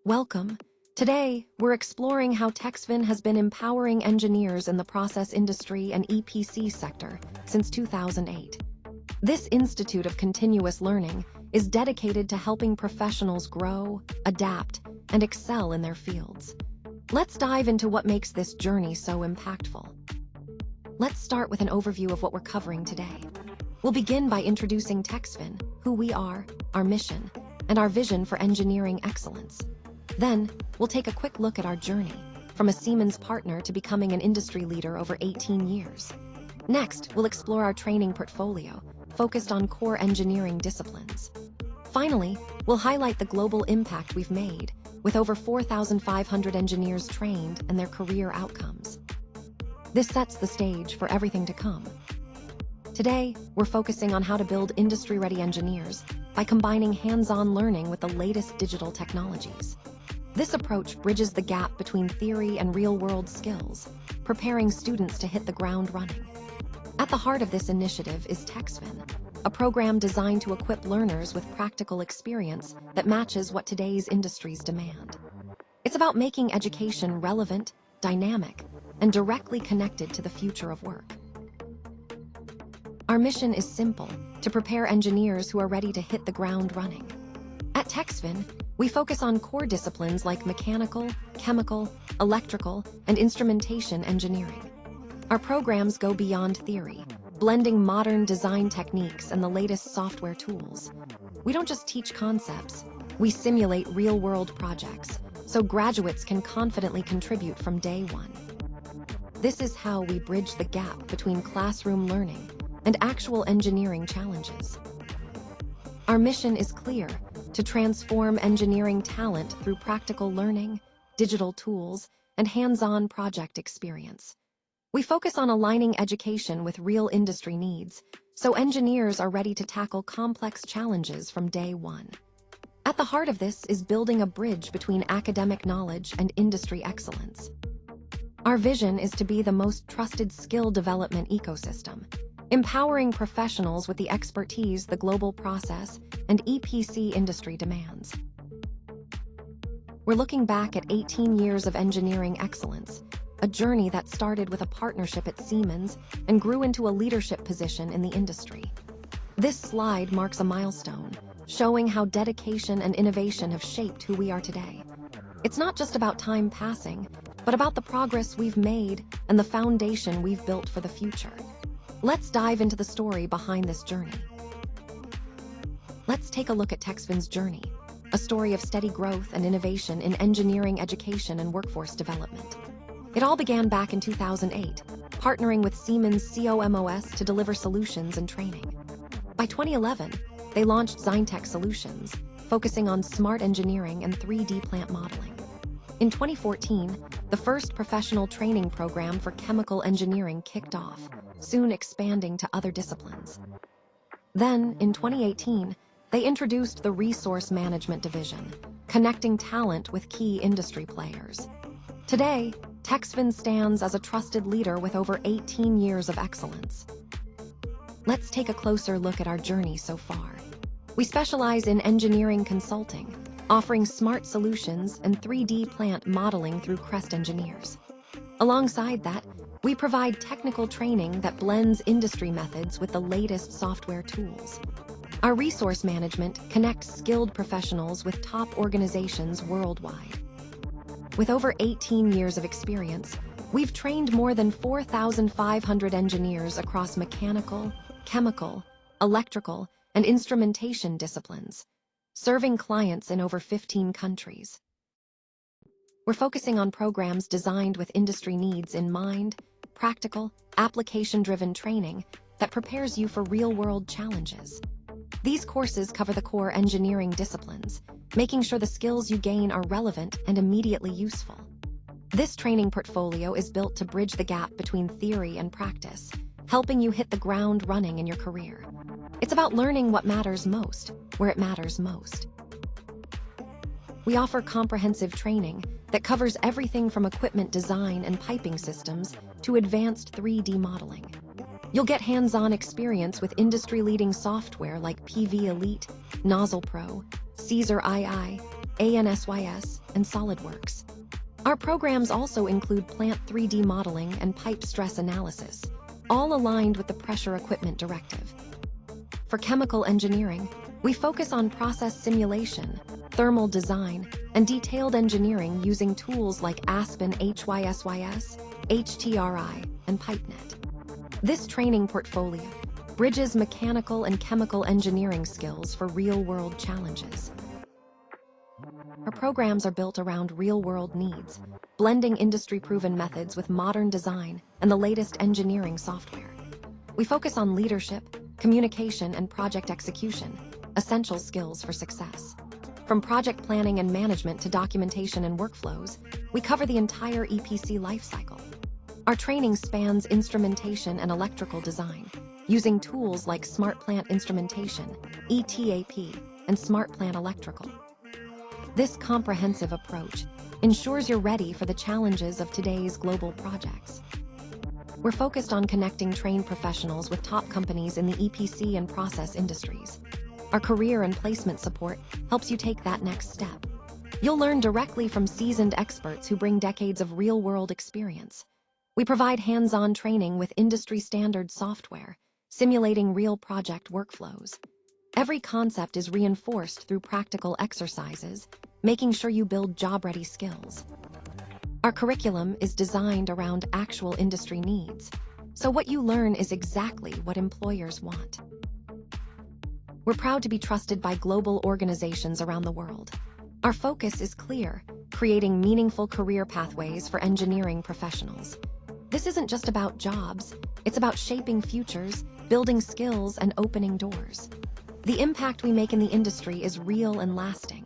Welcome. Today, we're exploring how Texvyn has been empowering engineers in the process industry and EPC sector since 2008. This Institute of Continuous Learning is dedicated to helping professionals grow, adapt, and excel in their fields. Let's dive into what makes this journey so impactful. Let's start with an overview of what we're covering today. We'll begin by introducing Texvyn, who we are, our mission, and our vision for engineering excellence. Then, we'll take a quick look at our journey, from a Siemens partner to becoming an industry leader over 18 years. Next, we'll explore our training portfolio, focused on core engineering disciplines. Finally, we'll highlight the global impact we've made, with over 4,500 engineers trained and their career outcomes. This sets the stage for everything to come. Today, we're focusing on how to build industry-ready engineers by combining hands-on learning with the latest digital technologies. This approach bridges the gap between theory and real-world skills, preparing students to hit the ground running. At the heart of this initiative is Texvyn, a program designed to equip learners with practical experience that matches what today's industries demand. It's about making education relevant, dynamic, and directly connected to the future of work. Our mission is simple: to prepare engineers who are ready to hit the ground running. At Texvyn, we focus on core disciplines like mechanical, chemical, electrical, and instrumentation engineering. Our programs go beyond theory, blending modern design techniques and the latest software tools. We don't just teach concepts, we simulate real-world projects, so graduates can confidently contribute from day one. This is how we bridge the gap between classroom learning and actual engineering challenges. Our mission is clear: to transform engineering talent through practical learning, digital tools, and hands-on project experience. We focus on aligning education with real industry needs, so engineers are ready to tackle complex challenges from day one. At the heart of this is building a bridge between academic knowledge and industry excellence. Our vision is to be the most trusted skill development ecosystem, empowering professionals with the expertise the global process and EPC industry demands. We're looking back at 18 years of engineering excellence, a journey that started with a partnership at Siemens and grew into a leadership position in the industry. This slide marks a milestone, showing how dedication and innovation have shaped who we are today. It's not just about time passing, but about the progress we've made and the foundation we've built for the future. Let's dive into the story behind this journey. Let's take a look at Texvyn's journey, a story of steady growth and innovation in engineering education and workforce development. It all began back in 2008, partnering with Siemens COMOS to deliver solutions and training. By 2011, they launched Zyntech Solutions, focusing on smart engineering and 3D plant modeling. In 2014, the first professional training program for chemical engineering kicked off, soon expanding to other disciplines. Then, in 2018, they introduced the Resource Management Division, connecting talent with key industry players. Today, Texvyn stands as a trusted leader with over 18 years of excellence. Let's take a closer look at our journey so far. We specialize in engineering consulting, offering smart solutions and 3D plant modeling through Crest Engineers. Alongside that, we provide technical training that blends industry methods with the latest software tools. Our resource management connects skilled professionals with top organizations worldwide. With over 18 years of experience, we've trained more than 4,500 engineers across mechanical, chemical, electrical, and instrumentation disciplines, serving clients in over 15 countries. We're focusing on programs designed with industry needs in mind, practical, application-driven training that prepares you for real-world challenges. These courses cover the core engineering disciplines, making sure the skills you gain are relevant and immediately useful. This training portfolio is built to bridge the gap between theory and practice, helping you hit the ground running in your career. It's about learning what matters most, where it matters most. We offer comprehensive training that covers everything from equipment design and piping systems to advanced 3D modeling. You'll get hands-on experience with industry-leading software like PV Elite, Nozzle Pro, Caesar II, ANSYS, and SolidWorks. Our programs also include plant 3D modeling and pipe stress analysis, all aligned with the Pressure Equipment Directive. For chemical engineering, we focus on process simulation, thermal design, and detailed engineering using tools like Aspen HYSYS, HTRI, and PipeNet. This training portfolio bridges mechanical and chemical engineering skills for real-world challenges. Our programs are built around real-world needs, blending industry-proven methods with modern design and the latest engineering software. We focus on leadership, communication, and project execution, essential skills for success. From project planning and management to documentation and workflows, we cover the entire EPC lifecycle. Our training spans instrumentation and electrical design, using tools like Smart Plant Instrumentation, ETAP, and Smart Plant Electrical. This comprehensive approach ensures you're ready for the challenges of today's global projects. We're focused on connecting trained professionals with top companies in the EPC and process industries. Our career and placement support helps you take that next step. You'll learn directly from seasoned experts who bring decades of real-world experience. We provide hands-on training with industry-standard software, simulating real project workflows. Every concept is reinforced through practical exercises, making sure you build job-ready skills. Our curriculum is designed around actual industry needs, so what you learn is exactly what employers want. We're proud to be trusted by global organizations around the world. Our focus is clear, creating meaningful career pathways for engineering professionals. This isn't just about jobs, it's about shaping futures, building skills, and opening doors. The impact we make in the industry is real and lasting.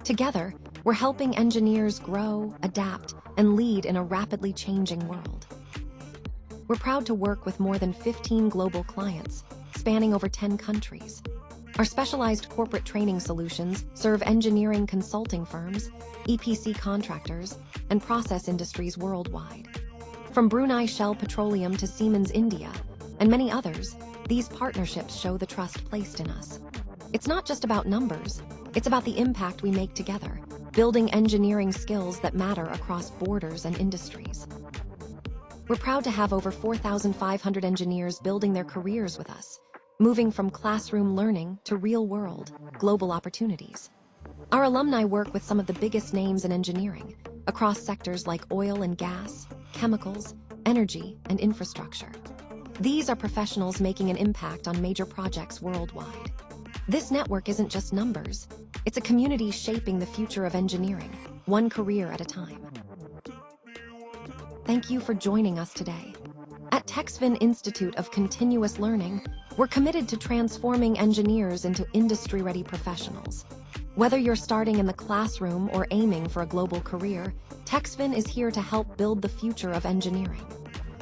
Together, we're helping engineers grow, adapt, and lead in a rapidly changing world. We're proud to work with more than 15 global clients, spanning over 10 countries. Our specialized corporate training solutions serve engineering consulting firms, EPC contractors, and process industries worldwide. From Brunei Shell Petroleum to Siemens India, and many others, these partnerships show the trust placed in us. It's not just about numbers, it's about the impact we make together, building engineering skills that matter across borders and industries. We're proud to have over 4,500 engineers building their careers with us, moving from classroom learning to real-world, global opportunities. Our alumni work with some of the biggest names in engineering, across sectors like oil and gas, chemicals, energy, and infrastructure. These are professionals making an impact on major projects worldwide. This network isn't just numbers, it's a community shaping the future of engineering, one career at a time. Thank you for joining us today. At Texvyn Institute of Continuous Learning, we're committed to transforming engineers into industry-ready professionals. Whether you're starting in the classroom or aiming for a global career, Texvyn is here to help build the future of engineering.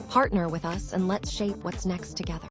Partner with us and let's shape what's next together.